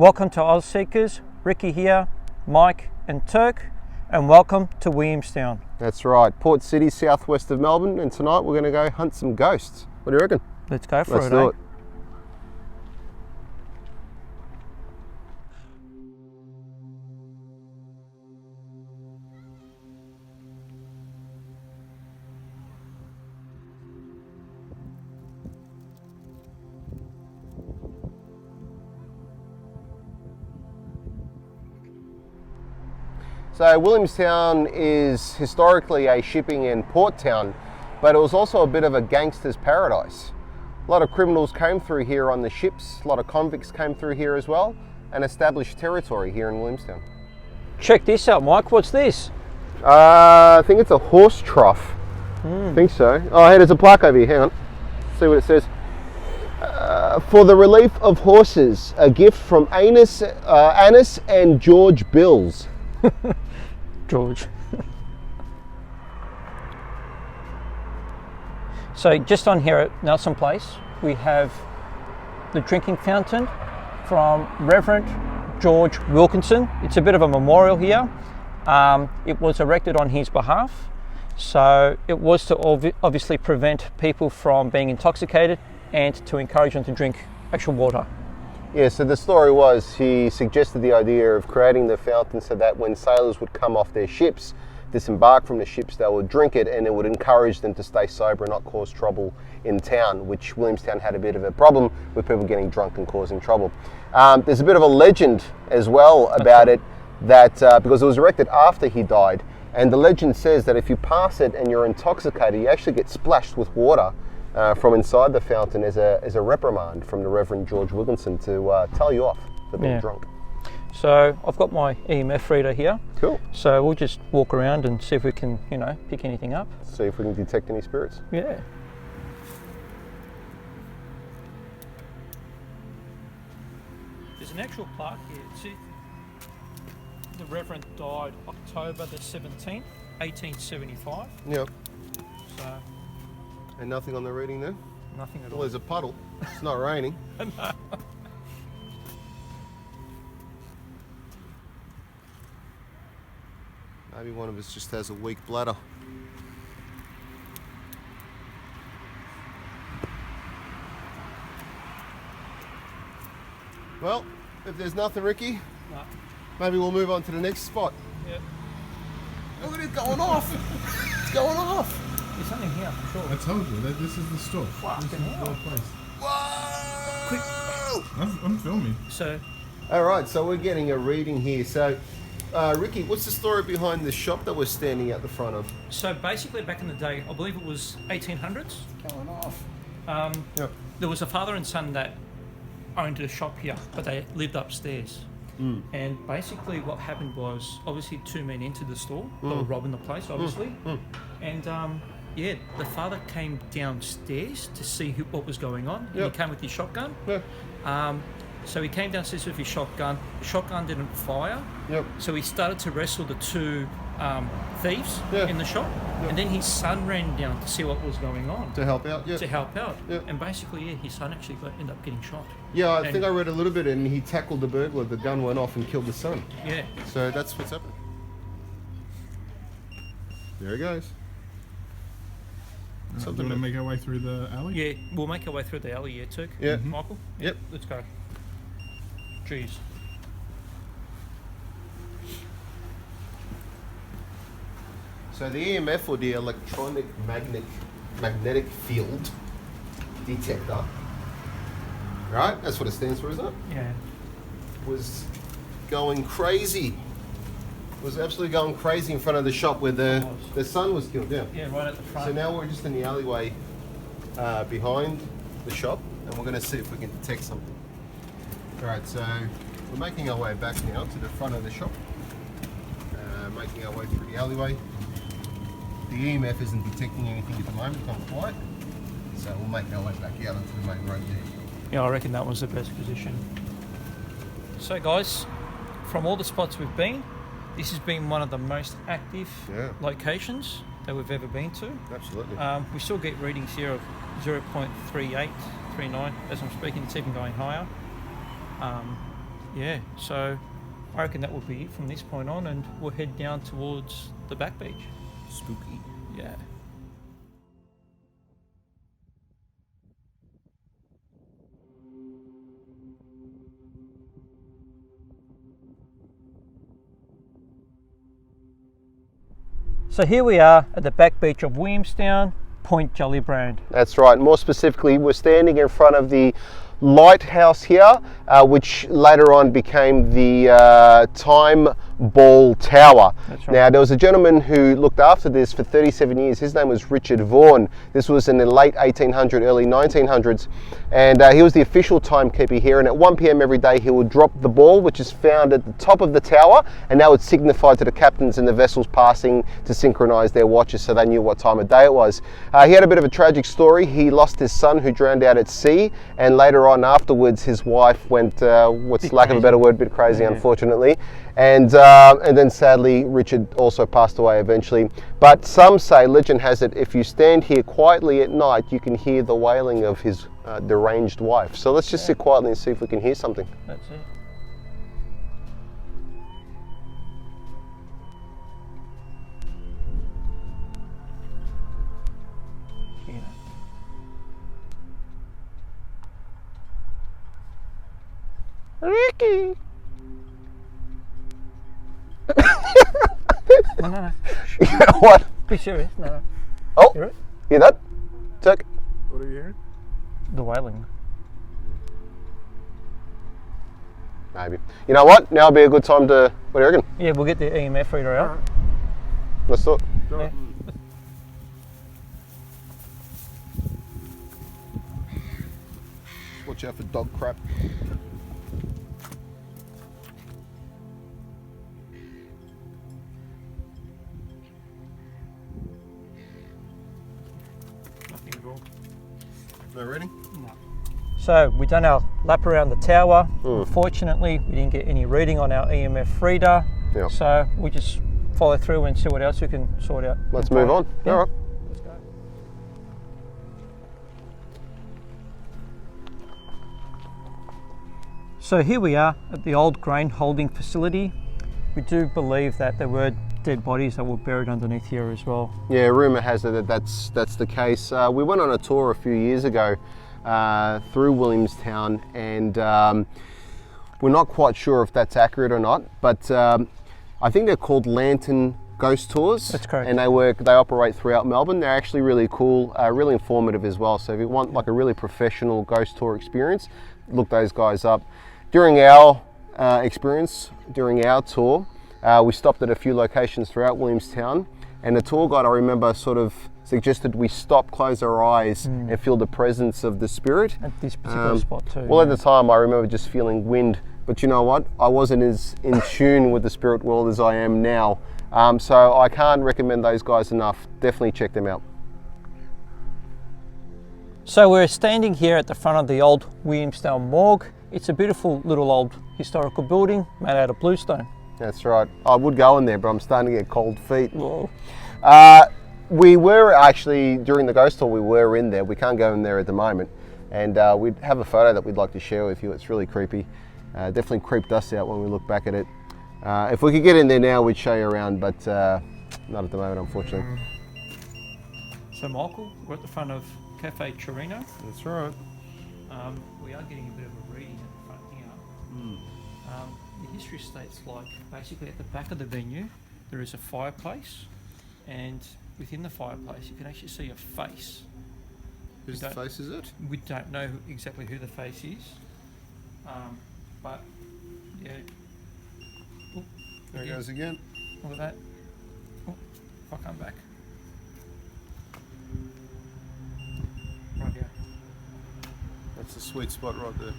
Welcome to Oz Seekers. Ricky here, Mike and Turk, and welcome to Williamstown. That's right, Port City, southwest of Melbourne, and tonight we're going to go hunt some ghosts. What do you reckon? Let's go for Let's it. do it. So Williamstown is historically a shipping and port town, but it was also a bit of a gangster's paradise. A lot of criminals came through here on the ships, a lot of convicts came through here as well, and established territory here in Williamstown. Check this out, Mike. What's this? I think it's a horse trough. I think so. Oh, hey, there's a plaque over here. Hang on. Let's see what it says. For the relief of horses, a gift from Annis and George Bills. George. So just on here at Nelson Place, we have the drinking fountain from Reverend George Wilkinson. It's a bit of a memorial here. It was erected on his behalf, so it was to obviously prevent people from being intoxicated and to encourage them to drink actual water. Yeah, so the story was he suggested the idea of creating the fountain so that when sailors would come off their ships, disembark from the ships, they would drink it and it would encourage them to stay sober and not cause trouble in town, which Williamstown had a bit of a problem with people getting drunk and causing trouble. There's a bit of a legend as well about it, that because it was erected after he died, and the legend says that if you pass it and you're intoxicated, you actually get splashed with water from inside the fountain as a reprimand from the Reverend George Wilkinson to tell you off for being drunk. So I've got my EMF reader here. Cool. So we'll just walk around and see if we can, pick anything up. See if we can detect any spirits. Yeah. There's an actual plaque here. See, the Reverend died October the 17th, 1875. Yep. So. And nothing on the reading there? Nothing at all. Well, there's a puddle. It's not raining. No. Maybe one of us just has a weak bladder. Well, if there's nothing, Ricky, maybe we'll move on to the next spot. Yep. Look at it going off. It's going off. There's something here, I'm sure. I told you that this is the store. Fucking This is hell. the place. Whoa! Quick. I'm filming. So, All right, so we're getting a reading here. So, Ricky, what's the story behind the shop that we're standing at the front of? so basically back in the day, I believe it was 1800s, Going off. there was a father and son that owned a shop here, but they lived upstairs. And basically what happened was, obviously two men entered the store, they were robbing the place, obviously. And the father came downstairs to see what was going on. And he came with his shotgun. So he came downstairs with his shotgun. The shotgun didn't fire. So he started to wrestle the two thieves in the shop. And then his son ran down to see what was going on. To help out, To help out. And basically, his son actually ended up getting shot. Yeah, I think I read a little bit, and he tackled the burglar. The gun went off and killed the son. Yeah. So that's what's happened. There he goes. Do you want to make our way through the alley? Yeah, we'll make our way through the alley here too. Yeah. Michael? Yep. Let's go. Jeez. So the EMF, or the electronic magnetic field detector, right? That's what it stands for, isn't it? Yeah. Was going crazy. Was absolutely going crazy in front of the shop where the son was killed. Yeah. Yeah, right at the front. So now we're just in the alleyway behind the shop, and we're going to see if we can detect something. All right, so we're making our way back now to the front of the shop, making our way through the alleyway. The EMF isn't detecting anything at the moment, it's gone quiet, so we'll make our way back out onto the main road there. Yeah, I reckon that was the best position. So guys, from all the spots we've been, this has been one of the most active locations that we've ever been to. Absolutely. We still get readings here of 0.38, 39 as I'm speaking. It's even going higher. Yeah, so I reckon that will be it from this point on, and we'll head down towards the back beach. Spooky. Yeah. So here we are at the back beach of Williamstown, Point Jollybrand. That's right. More specifically, we're standing in front of the Lighthouse here, which later on became the Time Ball Tower. That's right. Now, there was a gentleman who looked after this for 37 years. His name was Richard Vaughan. This was in the late 1800s, early 1900s, and he was the official timekeeper here. And at 1 p.m. every day, he would drop the ball, which is found at the top of the tower, and that would signify to the captains and the vessels passing to synchronize their watches so they knew what time of day it was. He had a bit of a tragic story. He lost his son, who drowned out at sea, and later on afterwards his wife went, what's lack of a better word, a bit crazy, Yeah. unfortunately, and then sadly Richard also passed away eventually. But some say, legend has it, if you stand here quietly at night, you can hear the wailing of his deranged wife. So let's just sit quietly and see if we can hear something. That's it. Yeah. Ricky! No. What? Be serious. No. Oh, Hear it? hear that? Check. What are you hearing? The wailing. Maybe. You know what? Now would be a good time to, what do you reckon? Yeah, we'll get the EMF reader out. Let's do it. Yeah. Watch out for dog crap. Nothing at all. No ready? No. So we've done our lap around the tower. Unfortunately, we didn't get any reading on our EMF reader. Yeah. So we just follow through and see what else we can sort out. Let's move on. Yeah. All right. Let's go. So here we are at the old grain holding facility. We do believe that there were dead bodies that were buried underneath here as well. Yeah, rumour has it that that's the case. We went on a tour a few years ago through Williamstown, and we're not quite sure if that's accurate or not, but I think they're called lantern ghost tours. That's correct. And they operate throughout Melbourne. They're actually really cool, really informative as well. So if you want like a really professional ghost tour experience, look those guys up. During our experience, during our tour, we stopped at a few locations throughout Williamstown, and the tour guide, I remember, sort of suggested we stop, close our eyes and feel the presence of the spirit. At this particular spot too. Well, at the time I remember just feeling wind, but you know what? I wasn't as in tune with the spirit world as I am now. So I can't recommend those guys enough. Definitely check them out. So we're standing here at the front of the old Williamstown Morgue. It's a beautiful little old historical building made out of bluestone. That's right. I would go in there, but I'm starting to get cold feet. Whoa. We were actually, during the ghost tour, we were in there. We can't go in there at the moment. And we'd have a photo that we'd like to share with you. It's really creepy. Definitely creeped us out when we look back at it. If we could get in there now, we'd show you around, but not at the moment, unfortunately. So Michael, we're at the front of Cafe Chirino. That's right. We are getting a bit of a reading at the front here. The history states like basically at the back of the venue there is a fireplace, and within the fireplace you can actually see a face. Whose don't- face is it? We don't know exactly who the face is, but yeah. Oh, There it goes again. Look at that. Oh, if I come back. Right here. That's a sweet spot right there.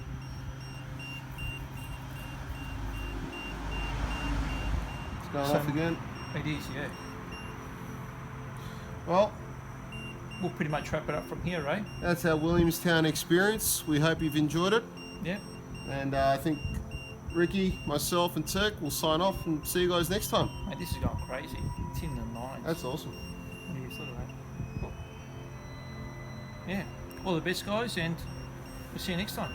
It's going off again. It is, yeah. Well, We'll pretty much wrap it up from here, eh? that's our Williamstown experience. We hope you've enjoyed it. Yeah. And I think Ricky, myself, and Turk will sign off and see you guys next time. Mate, this is going crazy. It's in the nines. That's awesome. What do you think of that? Cool. Yeah. All the best, guys, and we'll see you next time.